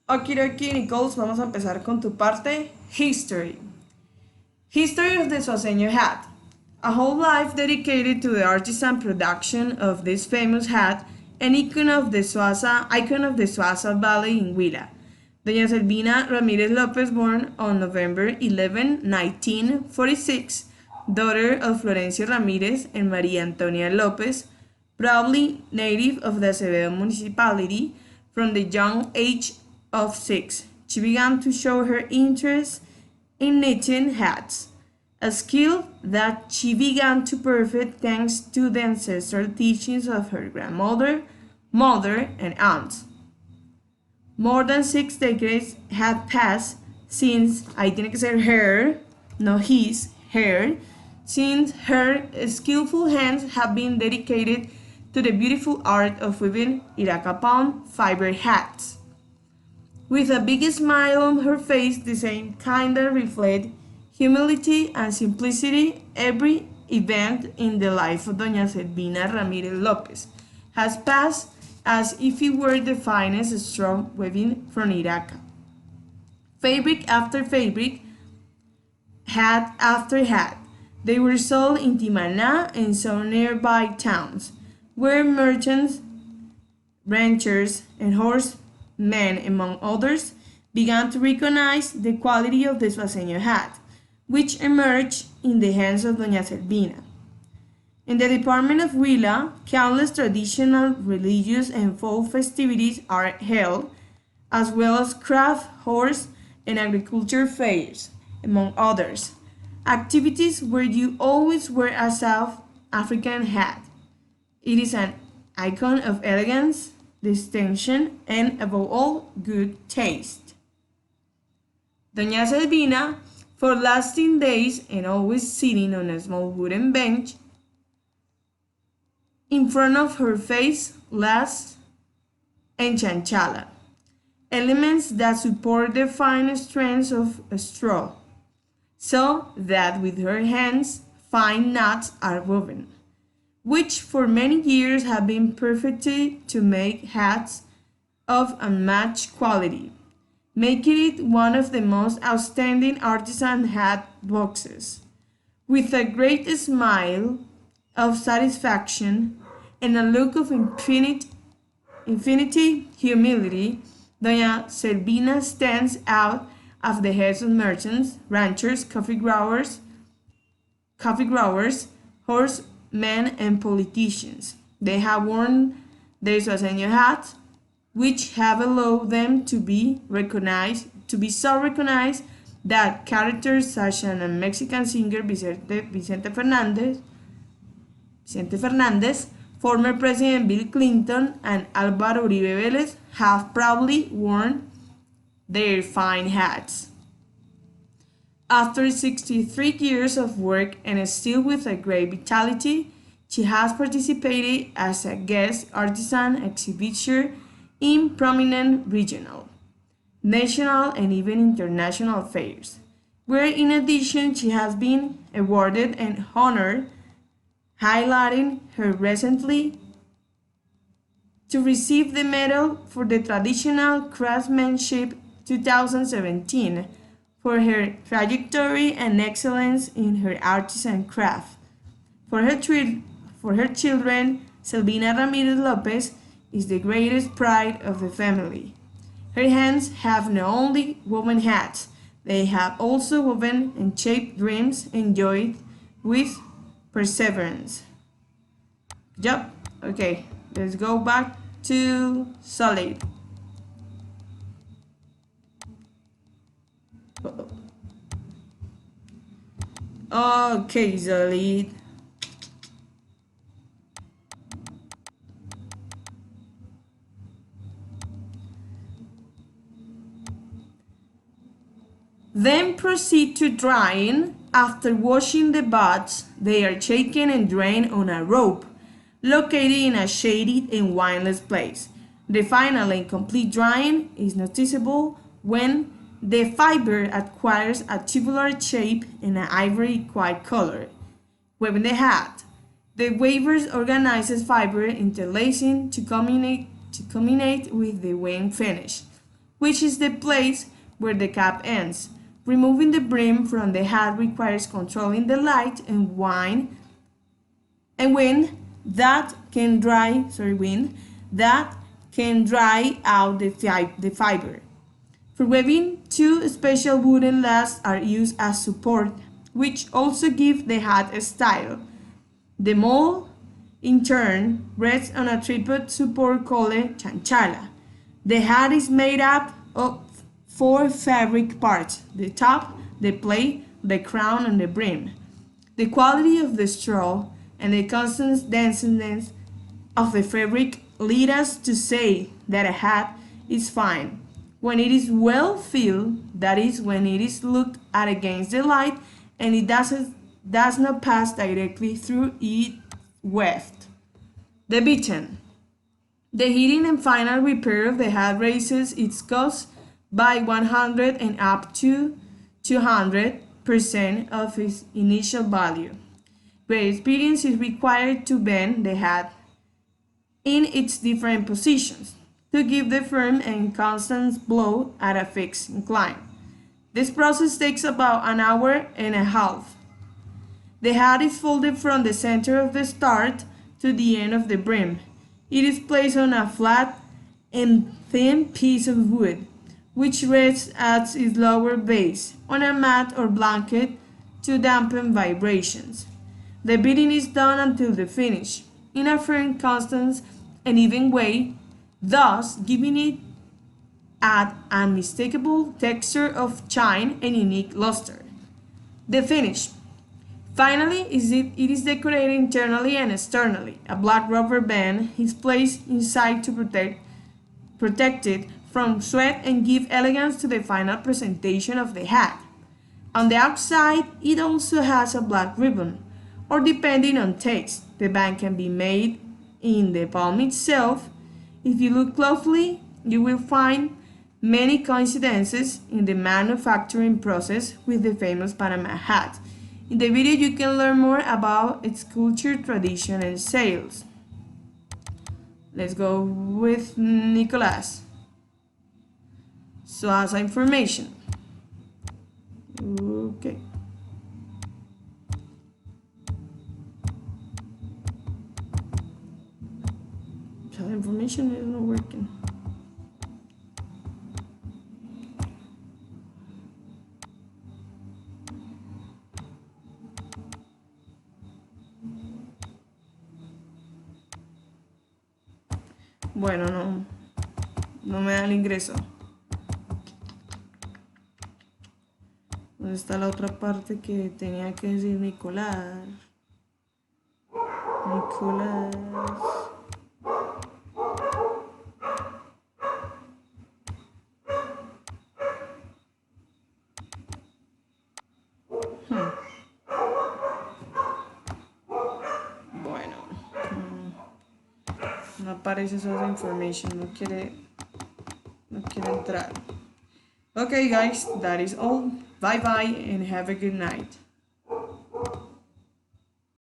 Okidoki, Nichols, vamos a empezar con tu parte, History. History of the Suaseño hat. A whole life dedicated to the artisan production of this famous hat, an icon of the Suaza Valley in Huila. Doña Selvina Ramirez Lopez, born on November 11, 1946, daughter of Florencio Ramirez and Maria Antonia Lopez, proudly native of the Acevedo municipality from the young age of 6. She began to show her interest in knitting hats, a skill that she began to perfect thanks to the ancestral teachings of her grandmother, mother, and aunts. More than 6 decades had passed since, ahí tiene que ser her, no his, her, since her skillful hands have been dedicated to the beautiful art of weaving Iracapon fiber hats. With a big smile on her face, the same kind that reflects humility and simplicity, every event in the life of Doña Selvina Ramirez Lopez has passed as if it were the finest straw weaving from Iraca. Fabric after fabric, hat after hat, they were sold in Timana and some nearby towns, where merchants, ranchers, and horsemen, among others, began to recognize the quality of the Suaseño hat, which emerged in the hands of Doña Selvina. In the department of Huila, countless traditional, religious, and folk festivities are held, as well as craft, horse, and agriculture fairs, among others, activities where you always wear a South African hat. It is an icon of elegance, distinction, and above all, good taste. Doña Selvina, for lasting days and always sitting on a small wooden bench, in front of her face lace and chanchala, elements that support the fine strands of straw, so that with her hands fine knots are woven, which for many years have been perfected to make hats of unmatched quality, making it one of the most outstanding artisan hat boxes. With a great smile of satisfaction and a look of infinite humility, Doña Selvina stands out of the heads of merchants, ranchers, coffee growers, horsemen, and politicians. They have worn their Suaseño hats, which have allowed them to be so recognized that characters such as a Mexican singer Vicente Fernandez, former President Bill Clinton, and Álvaro Uribe Vélez have proudly worn their fine hats. After 63 years of work and still with a great vitality, she has participated as a guest artisan exhibitor in prominent regional, national, and even international fairs, where in addition she has been awarded and honored, highlighting her recently to receive the medal for the Traditional Craftsmanship 2017 for her trajectory and excellence in her artisan craft. For her children, Selvina Ramirez Lopez is the greatest pride of the family. Her hands have not only woven hats, they have also woven and shaped dreams enjoyed with perseverance. Yep, okay, let's go back to Solid. Okay, Solid. Then proceed to drying. After washing the buds, they are shaken and drained on a rope located in a shaded and windless place. The final and complete drying is noticeable when the fiber acquires a tubular shape and an ivory white color. Weaving the hat, the weavers organizes fiber interlacing to culminate with the wing finish, which is the place where the cap ends. Removing the brim from the hat requires controlling the light and wind wind that can dry out the fiber. For weaving, two special wooden lasts are used as support, which also give the hat a style. The mold, in turn, rests on a tripod support called a chanchala. The hat is made up of 4 fabric parts: the top, the plate, the crown, and the brim. The quality of the straw and the constant denseness of the fabric lead us to say that a hat is fine when it is well filled, that is, when it is looked at against the light and it does not pass directly through it weft. The beaten. The heating and final repair of the hat raises its cost by 100 and up to 200% of its initial value. Great experience is required to bend the hat in its different positions to give the firm and constant blow at a fixed incline. This process takes about an hour and a half. The hat is folded from the center of the start to the end of the brim. It is placed on a flat and thin piece of wood, which rests at its lower base on a mat or blanket to dampen vibrations. The beating is done until the finish, in a firm, constant, and even way, thus giving it an unmistakable texture of shine and unique luster. The finish. Finally, it is decorated internally and externally. A black rubber band is placed inside to protect it from sweat and give elegance to the final presentation of the hat. On the outside, it also has a black ribbon, or depending on taste, the band can be made in the palm itself. If you look closely, you will find many coincidences in the manufacturing process with the famous Panama hat. In the video, you can learn more about its culture, tradition, and sales. Let's go with Nicolas. So as information. Okay. So information is not working. Bueno, no me da el ingreso. ¿Dónde está la otra parte que tenía que decir Nicolás? Nicolás. Bueno. No aparece esa information, no quiere entrar. Okay guys, that is all. Bye bye and have a good night.